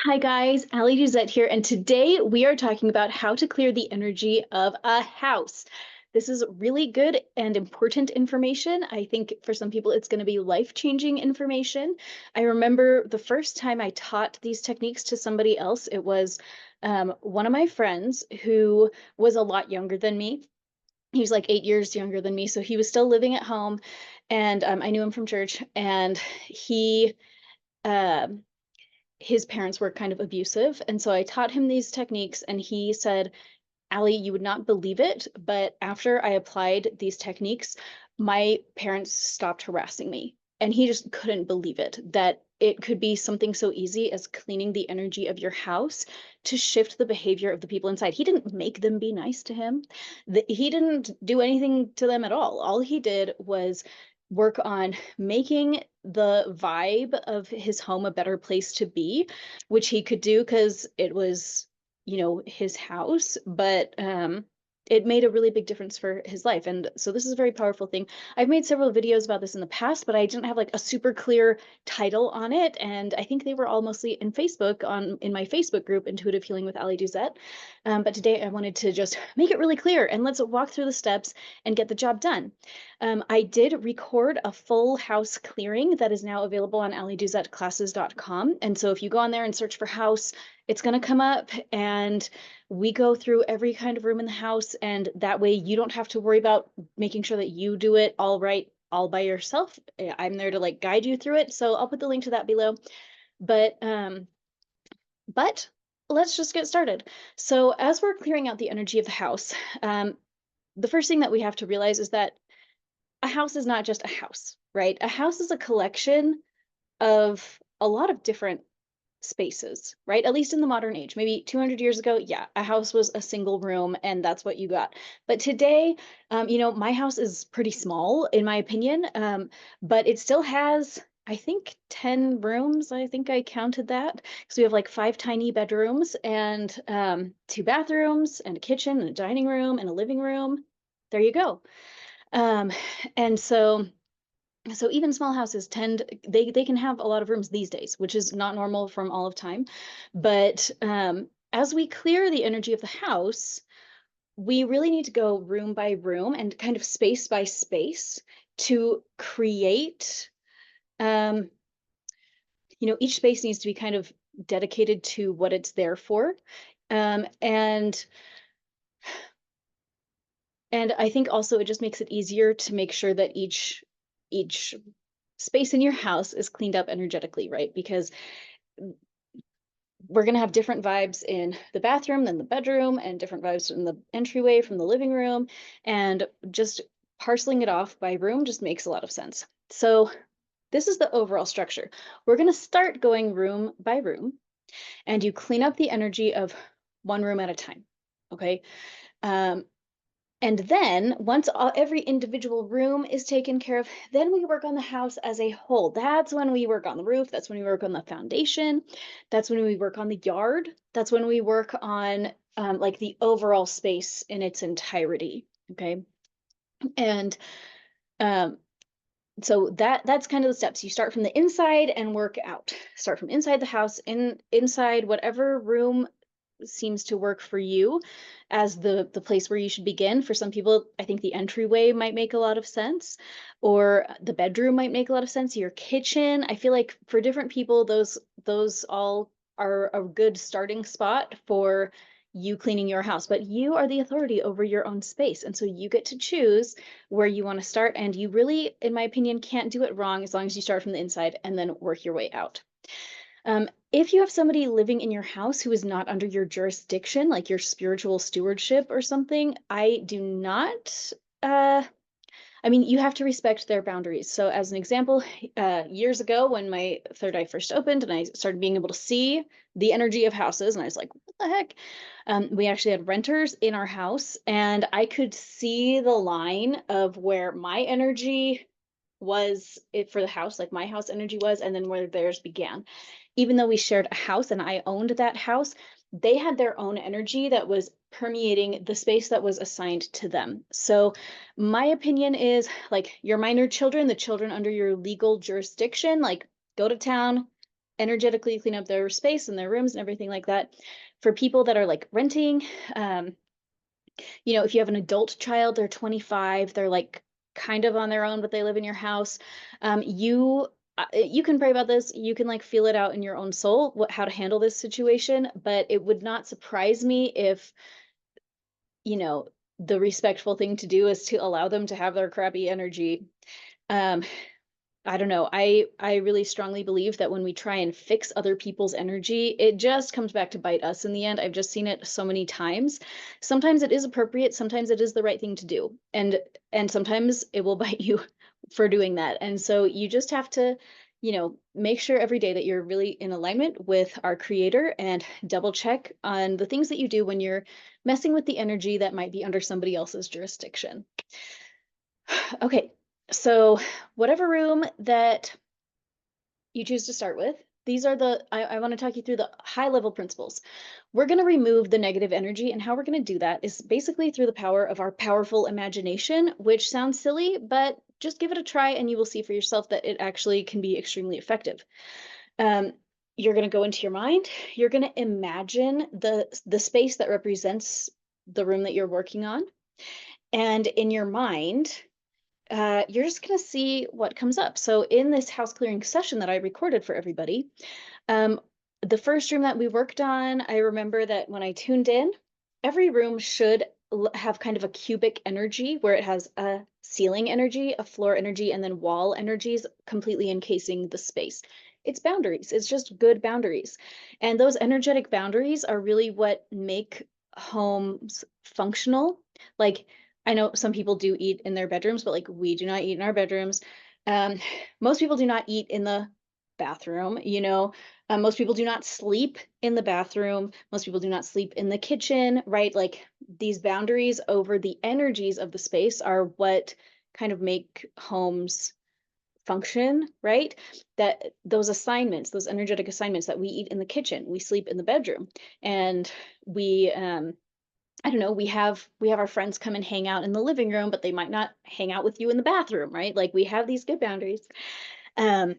Hi guys, Ali Duzette here, and today we are talking about how to clear the energy of a house. This is really good and important information. I think for some people it's going to be life-changing information. I remember the first time I taught these techniques to somebody else, it was one of my friends who was a lot younger than me. He was like 8 years younger than me, so he was still living at home, and I knew him from church, and um his parents were kind of abusive. And so I taught him these techniques, and he said, Ali, you would not believe it, but after I applied these techniques, my parents stopped harassing me. And he just couldn't believe it, that it could be something so easy as cleaning the energy of your house to shift the behavior of the people inside. He didn't make them be nice to him. He didn't do anything to them at all. All he did was work on making the vibe of his home a better place to be, which he could do because it was, his house, but it made a really big difference for his life. And so this is a very powerful thing. I've made several videos about this in the past, but I didn't have like a super clear title on it. And I think they were all mostly in Facebook in my Facebook group, Intuitive Healing with Ali Duzette. But today I wanted to just make it really clear and let's walk through the steps and get the job done. I did record a full house clearing that is now available on aliduzetclasses.com. And so if you go on there and search for house, it's going to come up, and we go through every kind of room in the house. And that way you don't have to worry about making sure that you do it all right, all by yourself. I'm there to like guide you through it. So I'll put the link to that below. But let's just get started. So as we're clearing out the energy of the house, the first thing that we have to realize is that a house is not just a house, right? A house is a collection of a lot of different spaces, right? At least in the modern age. Maybe 200 years ago, yeah, a house was a single room and that's what you got. But today, my house is pretty small in my opinion, but it still has, I think, 10 rooms. I think I counted that because we have like 5 tiny bedrooms and two bathrooms and a kitchen and a dining room and a living room. There you go. Um, and so even small houses they can have a lot of rooms these days, which is not normal from all of time. But as we clear the energy of the house, we really need to go room by room and kind of space by space to create um, each space needs to be kind of dedicated to what it's there for. And I think also it just makes it easier to make sure that each space in your house is cleaned up energetically, right? Because we're going to have different vibes in the bathroom than the bedroom, and different vibes in the entryway from the living room. And just parceling it off by room just makes a lot of sense. So this is the overall structure. We're going to start going room by room, and you clean up the energy of one room at a time. Okay. And then once every individual room is taken care of, then we work on the house as a whole. That's when we work on the roof. That's when we work on the foundation. That's when we work on the yard. That's when we work on like the overall space in its entirety. Okay. And um, so that's kind of the steps. You start from the inside and work out. Start from inside the house, inside whatever room seems to work for you as the place where you should begin. For some people, I think the entryway might make a lot of sense, or the bedroom might make a lot of sense. Your kitchen. I feel like for different people, those all are a good starting spot for you cleaning your house, but you are the authority over your own space. And so you get to choose where you want to start. And you really, in my opinion, can't do it wrong as long as you start from the inside and then work your way out. If you have somebody living in your house who is not under your jurisdiction, like your spiritual stewardship or something, I do not, you have to respect their boundaries. So as an example, years ago when my third eye first opened and I started being able to see the energy of houses, and I was like, what the heck? We actually had renters in our house, and I could see the line of where my energy was it for the house, like my house energy was, and then where theirs began. Even though we shared a house and I owned that house, they had their own energy that was permeating the space that was assigned to them. So my opinion is, like, your minor children, the children under your legal jurisdiction, like, go to town, energetically clean up their space and their rooms and everything like that. For people that are like renting, um, if you have an adult child, they're 25, they're like kind of on their own, but they live in your house. You can pray about this. You can like feel it out in your own soul, how to handle this situation. But it would not surprise me if, you know, the respectful thing to do is to allow them to have their crappy energy. Um, I don't know. I really strongly believe that when we try and fix other people's energy, it just comes back to bite us in the end. I've just seen it so many times. Sometimes it is appropriate, sometimes it is the right thing to do. And sometimes it will bite you for doing that. And so you just have to, make sure every day that you're really in alignment with our creator and double check on the things that you do when you're messing with the energy that might be under somebody else's jurisdiction. Okay, so whatever room that you choose to start with, these are I want to talk you through the high level principles. We're going to remove the negative energy, and how we're going to do that is basically through the power of our powerful imagination, which sounds silly, but just give it a try and you will see for yourself that it actually can be extremely effective. Um, you're going to go into your mind, you're going to imagine the space that represents the room that you're working on. And in your mind, you're just going to see what comes up. So in this house clearing session that I recorded for everybody, um, the first room that we worked on, I remember that when I tuned in, every room should have kind of a cubic energy where it has a ceiling energy, a floor energy, and then wall energies completely encasing the space. It's boundaries. It's just good boundaries. And those energetic boundaries are really what make homes functional. Like, I know some people do eat in their bedrooms, but like we do not eat in our bedrooms. Um, most people do not eat in the bathroom, most people do not sleep in the bathroom. Most people do not sleep in the kitchen, right? Like these boundaries over the energies of the space are what kind of make homes function, right? That those assignments, those energetic assignments that we eat in the kitchen, we sleep in the bedroom, and we I don't know, we have our friends come and hang out in the living room, but they might not hang out with you in the bathroom, right? Like we have these good boundaries. Um,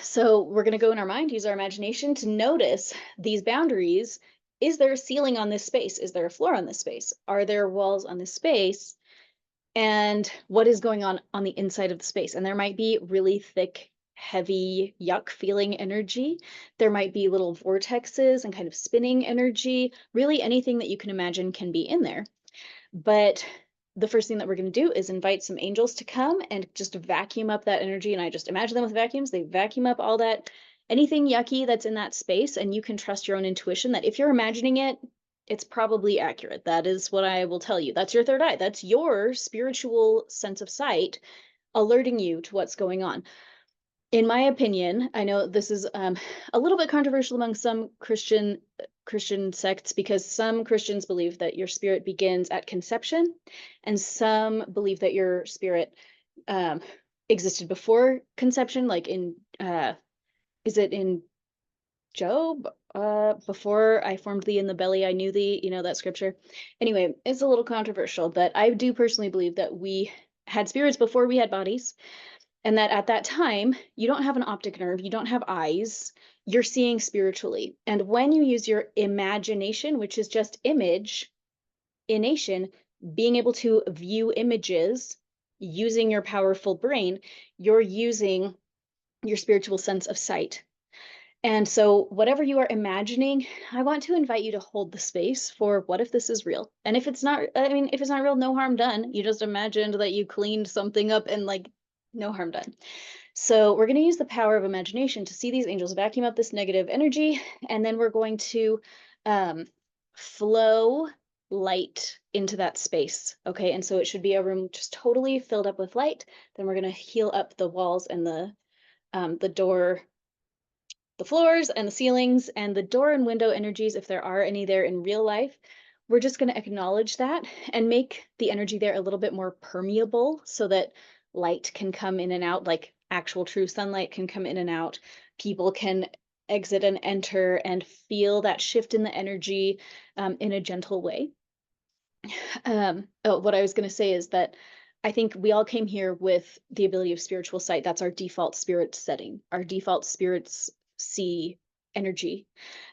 so we're going to go in our mind, use our imagination to notice these boundaries. Is there a ceiling on this space? Is there a floor on this space? Are there walls on this space? And what is going on the inside of the space? And there might be really thick, heavy, yuck feeling energy. There might be little vortexes and kind of spinning energy. Really anything that you can imagine can be in there. But the first thing that we're going to do is invite some angels to come and just vacuum up that energy. And I just imagine them with vacuums. They vacuum up all that, anything yucky that's in that space. And you can trust your own intuition that if you're imagining it, it's probably accurate. That is what I will tell you. That's your third eye. That's your spiritual sense of sight alerting you to what's going on. In my opinion, I know this is a little bit controversial among some Christian sects, because some Christians believe that your spirit begins at conception, and some believe that your spirit um, existed before conception, like in is it in Job? Before I formed thee in the belly, I knew thee. You know that scripture. Anyway, it's a little controversial, but I do personally believe that we had spirits before we had bodies, and that at that time, you don't have an optic nerve, you don't have eyes, you're seeing spiritually. And when you use your imagination, which is just imagination, being able to view images using your powerful brain, you're using your spiritual sense of sight. And so, whatever you are imagining, I want to invite you to hold the space for what if this is real? And if it's not, I mean, if it's not real, no harm done. You just imagined that you cleaned something up and like, no harm done. So we're going to use the power of imagination to see these angels vacuum up this negative energy, and then we're going to flow light into that space. Okay, and so it should be a room just totally filled up with light. Then we're going to heal up the walls and the door, the floors and the ceilings, and the door and window energies, if there are any there in real life. We're just going to acknowledge that and make the energy there a little bit more permeable so that light can come in and out, like actual true sunlight can come in and out. People can exit and enter and feel that shift in the energy in a gentle way. What I was going to say is that I think we all came here with the ability of spiritual sight. That's our default spirit setting. Our default spirit's see energy.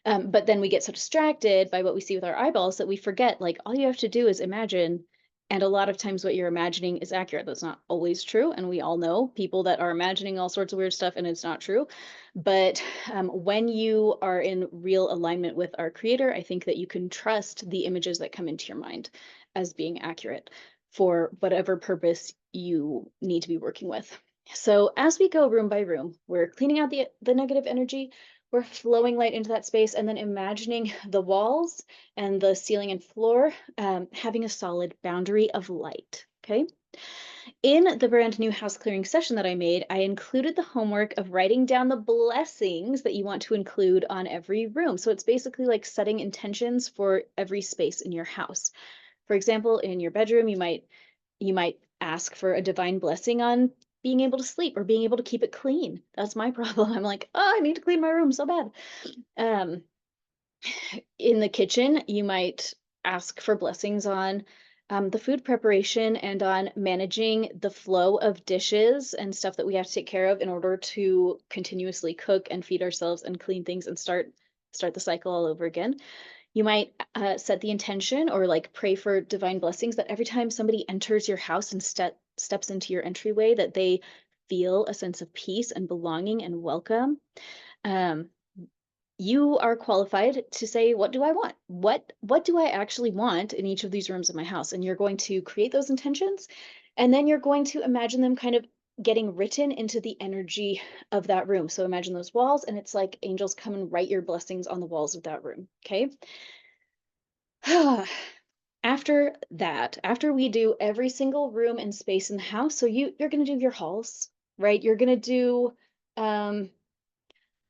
But then we get so distracted by what we see with our eyeballs that we forget, like, all you have to do is imagine. And a lot of times, what you're imagining is accurate. That's not always true. And we all know people that are imagining all sorts of weird stuff and it's not true. But when you are in real alignment with our creator, I think that you can trust the images that come into your mind as being accurate for whatever purpose you need to be working with. So as we go room by room, we're cleaning out the negative energy, we're flowing light into that space, and then imagining the walls and the ceiling and floor having a solid boundary of light. Okay. In the brand new house clearing session that I made, I included the homework of writing down the blessings that you want to include on every room. So it's basically like setting intentions for every space in your house. For example, in your bedroom, you might ask for a divine blessing on being able to sleep or being able to keep it clean. That's my problem. I'm like, oh, I need to clean my room so bad. Um, in the kitchen, you might ask for blessings on the food preparation and on managing the flow of dishes and stuff that we have to take care of in order to continuously cook and feed ourselves and clean things and start the cycle all over again. You might set the intention or like pray for divine blessings that every time somebody enters your house and steps into your entryway, that they feel a sense of peace and belonging and welcome. Um, you are qualified to say, what do I want? What do I actually want in each of these rooms in my house? And you're going to create those intentions, and then you're going to imagine them kind of getting written into the energy of that room. So imagine those walls, and it's like angels come and write your blessings on the walls of that room. Okay. After that, after we do every single room and space in the house, so you're going to do your halls, right? You're going to do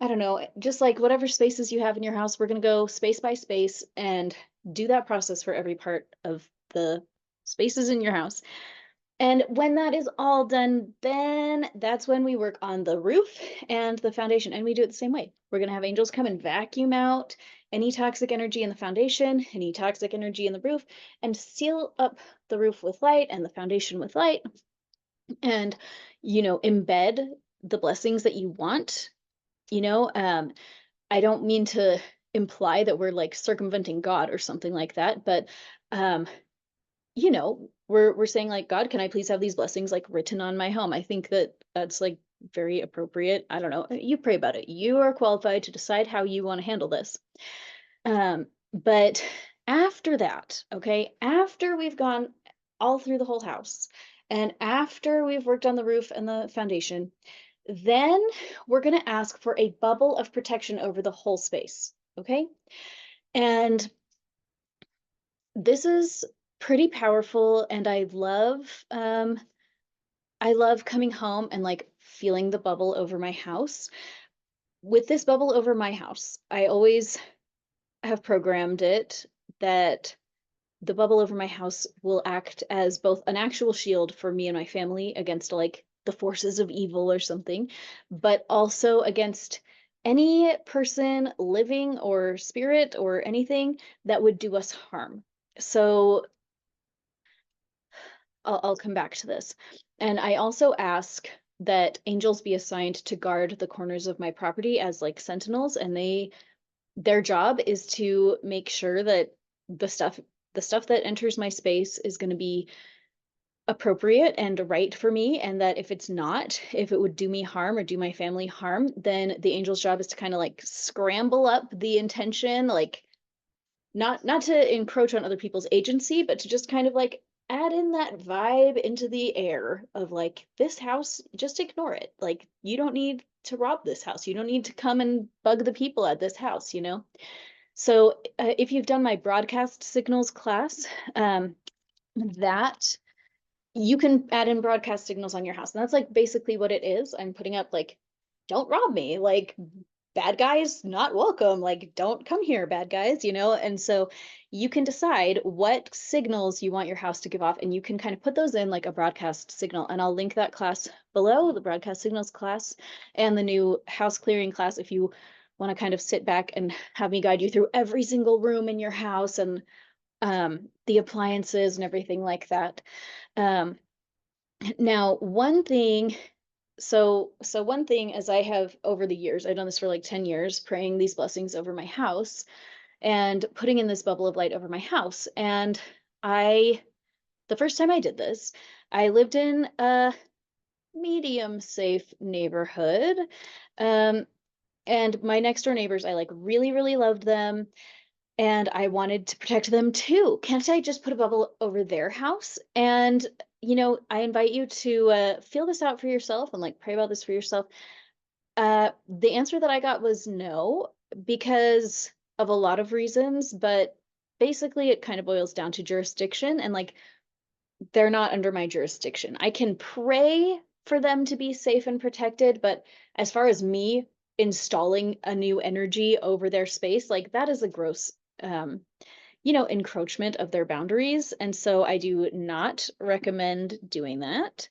I don't know, just like whatever spaces you have in your house, we're going to go space by space and do that process for every part of the spaces in your house. And when that is all done, then that's when we work on the roof and the foundation. And we do it the same way. We're going to have angels come and vacuum out any toxic energy in the foundation, any toxic energy in the roof, and seal up the roof with light and the foundation with light. And, embed the blessings that you want. I don't mean to imply that we're like circumventing God or something like that, but um, we're saying like, God, can I please have these blessings like written on my home? I think that that's like very appropriate. I don't know. You pray about it. You are qualified to decide how you want to handle this. But after that, okay, after we've gone all through the whole house and after we've worked on the roof and the foundation, then we're going to ask for a bubble of protection over the whole space, okay? And this is pretty powerful, and I love coming home and like feeling the bubble over my house. With this bubble over my house, I always have programmed it that the bubble over my house will act as both an actual shield for me and my family against like the forces of evil or something, but also against any person, living or spirit or anything that would do us harm. So I'll come back to this. And I also ask that angels be assigned to guard the corners of my property as like sentinels, and their job is to make sure that the stuff the stuff that enters my space is going to be appropriate and right for me, and that if it's not, if it would do me harm or do my family harm, then the angel's job is to kind of like scramble up the intention, like not to encroach on other people's agency, but to just kind of like add in that vibe into the air of like, this house, just ignore it. Like, you don't need to rob this house. You don't need to come and bug the people at this house. So if you've done my broadcast signals class, that you can add in broadcast signals on your house. And that's like basically what it is. I'm putting up like, don't rob me, like bad guys not welcome, like don't come here, bad guys. And so you can decide what signals you want your house to give off, and you can kind of put those in like a broadcast signal. And I'll link that class below, the broadcast signals class and the new house clearing class, if you want to kind of sit back and have me guide you through every single room in your house and the appliances and everything like that. Now, one thing So one thing is I have over the years, I've done this for like 10 years, praying these blessings over my house and putting in this bubble of light over my house. And I, the first time I did this, I lived in a medium safe neighborhood. Um, and my next door neighbors, I like really, really loved them. And I wanted to protect them too. Can't I just put a bubble over their house? And, I invite you to feel this out for yourself and like pray about this for yourself. The answer that I got was no, because of a lot of reasons, but basically it kind of boils down to jurisdiction and like they're not under my jurisdiction. I can pray for them to be safe and protected, but as far as me installing a new energy over their space, like that is a gross um encroachment of their boundaries. And so I do not recommend doing that.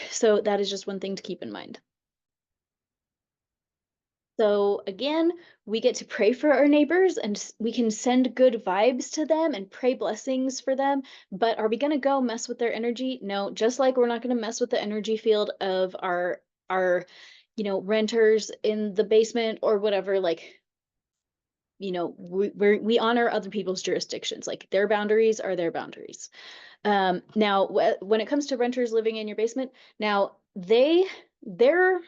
So that is just one thing to keep in mind. So again, we get to pray for our neighbors and we can send good vibes to them and pray blessings for them. But are we going to go mess with their energy? No, just like we're not going to mess with the energy field of our renters in the basement or whatever. Like, we honor other people's jurisdictions. Like their boundaries are their boundaries. Now, when it comes to renters living in your basement, now they're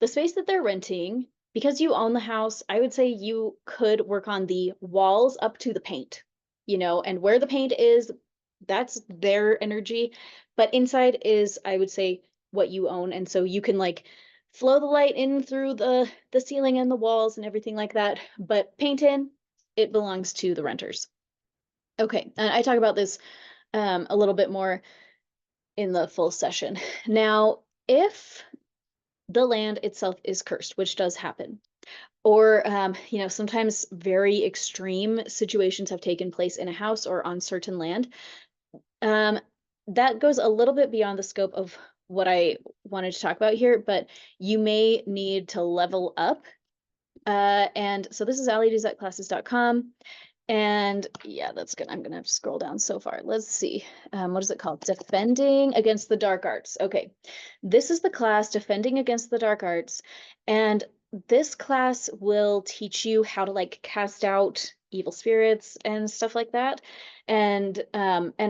the space that they're renting, because you own the house, I would say you could work on the walls up to the paint, and where the paint is, that's their energy. But inside is, I would say, what you own. And so you can like flow the light in through the ceiling and the walls and everything like that. But paint in, it belongs to the renters. Okay, and I talk about this a little bit more in the full session. Now, if the land itself is cursed, which does happen. Or, sometimes very extreme situations have taken place in a house or on certain land. Um, that goes a little bit beyond the scope of what I wanted to talk about here, but you may need to level up. And so this is alliedoes@classes.com. And yeah, that's good. I'm gonna have to scroll down so far. Let's see. What is it called? Defending Against the Dark Arts. Okay. This is the class Defending Against the Dark Arts. And this class will teach you how to like cast out evil spirits and stuff like that. And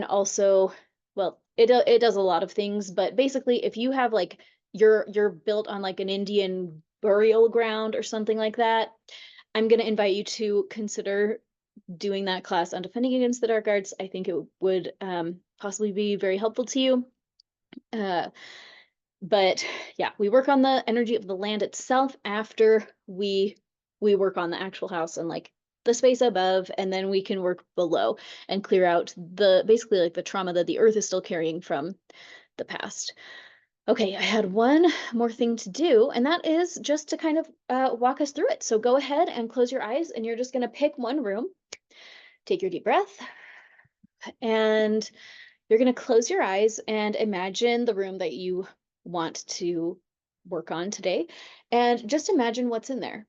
also, well, it does a lot of things, but basically if you have like you're built on like an Indian burial ground or something like that, I'm going to invite you to consider doing that class on Defending Against the Dark Arts. I think it would possibly be very helpful to you. Uh, but yeah, we work on the energy of the land itself after we work on the actual house and like the space above, and then we can work below and clear out the basically like the trauma that the earth is still carrying from the past. Okay, I had one more thing to do, and that is just to kind of walk us through it. So go ahead and close your eyes, and you're just going to pick one room. Take your deep breath, and you're going to close your eyes and imagine the room that you want to work on today. And just imagine what's in there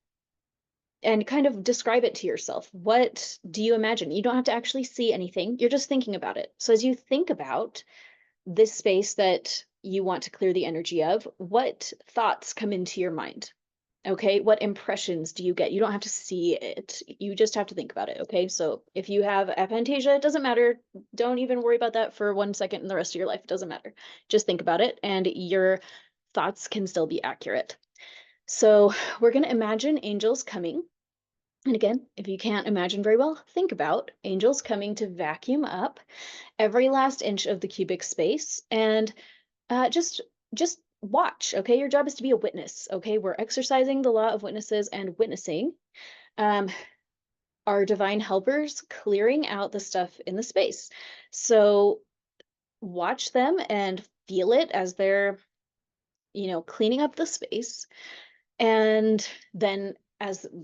and kind of describe it to yourself. What do you imagine? You don't have to actually see anything, you're just thinking about it. So as you think about this space that you want to clear the energy of, what thoughts come into your mind? Okay, what impressions do you get? You don't have to see it. You just have to think about it. Okay, so if you have aphantasia, it doesn't matter. Don't even worry about that for 1 second in the rest of your life. It doesn't matter. Just think about it, and your thoughts can still be accurate. So we're going to imagine angels coming. And again, if you can't imagine very well, think about angels coming to vacuum up every last inch of the cubic space and just watch. Okay, your job is to be a witness. Okay, we're exercising the law of witnesses and witnessing um our divine helpers clearing out the stuff in the space. So watch them and feel it as they're cleaning up the space. And then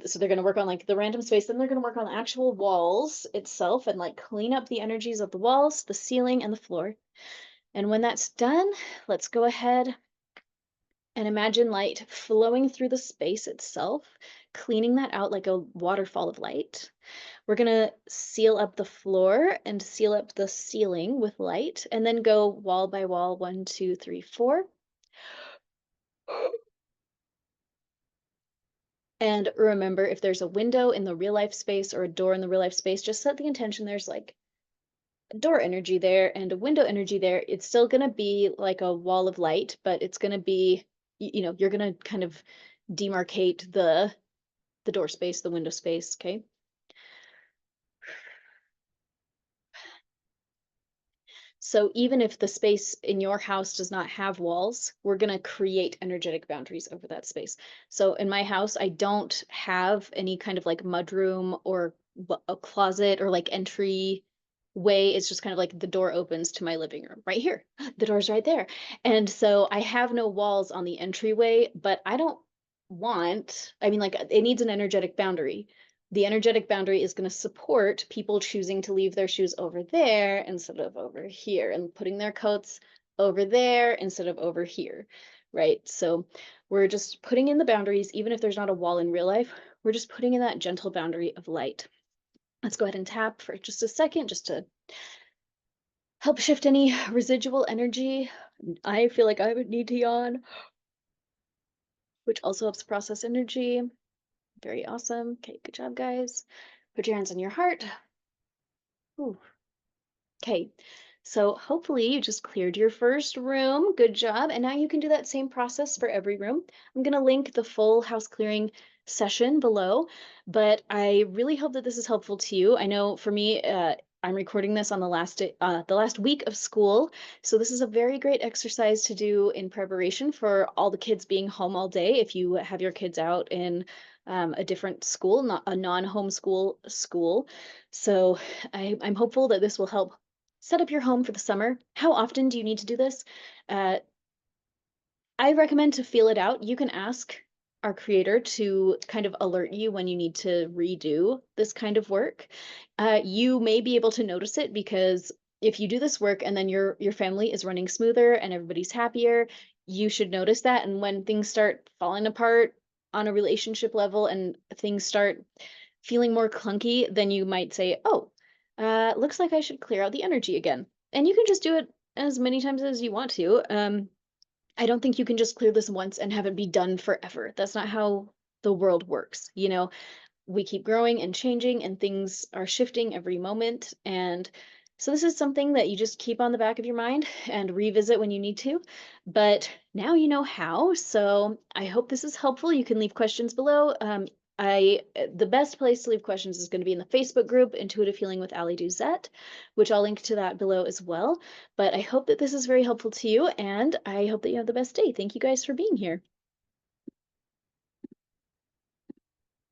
so they're going to work on like the random space, then they're going to work on the actual walls itself and like clean up the energies of the walls, the ceiling, and the floor. And when that's done, let's go ahead and imagine light flowing through the space itself, cleaning that out like a waterfall of light. We're gonna seal up the floor and seal up the ceiling with light, and then go wall by wall, 1, 2, 3, 4. And remember, if there's a window in the real life space or a door in the real life space, just set the intention there's like a door energy there and a window energy there. It's still going to be like a wall of light, but it's going to be, you know, you're going to kind of demarcate the door space, the window space, okay? So even if the space in your house does not have walls, we're going to create energetic boundaries over that space. So in my house, I don't have any kind of like mudroom or a closet or like entry way. It's just kind of like the door opens to my living room right here. The door's right there. And so I have no walls on the entryway, but I don't I mean, like it needs an energetic boundary. The energetic boundary is going to support people choosing to leave their shoes over there instead of over here and putting their coats over there instead of over here, right? So we're just putting in the boundaries, even if there's not a wall in real life, we're just putting in that gentle boundary of light. Let's go ahead and tap for just a second just to help shift any residual energy. I feel like I would need to yawn, which also helps process energy. Very awesome. Okay, good job, guys. Put your hands on your heart. Ooh. Okay, so hopefully you just cleared your first room. Good job. And now you can do that same process for every room. I'm going to link the full house clearing session below, but I really hope that this is helpful to you. I know for me, I'm recording this on the last week of school, so this is a very great exercise to do in preparation for all the kids being home all day. If you have your kids out in a different school, not a non-homeschool school, so I'm hopeful that this will help set up your home for the summer. How often do you need to do this? Uh, I recommend to feel it out. You can ask our creator to kind of alert you when you need to redo this kind of work. You may be able to notice it because if you do this work and then your family is running smoother and everybody's happier, you should notice that. And when things start falling apart on a relationship level and things start feeling more clunky, then you might say, "Oh, looks like I should clear out the energy again." And you can just do it as many times as you want to. I don't think you can just clear this once and have it be done forever. That's not how the world works. You know, we keep growing and changing and things are shifting every moment. And so this is something that you just keep on the back of your mind and revisit when you need to. But now you know how. So I hope this is helpful. You can leave questions below. The best place to leave questions is going to be in the Facebook group Intuitive Healing with Ali Duzette, which I'll link to that below as well. But I hope that this is very helpful to you, and I hope that you have the best day. Thank you guys for being here.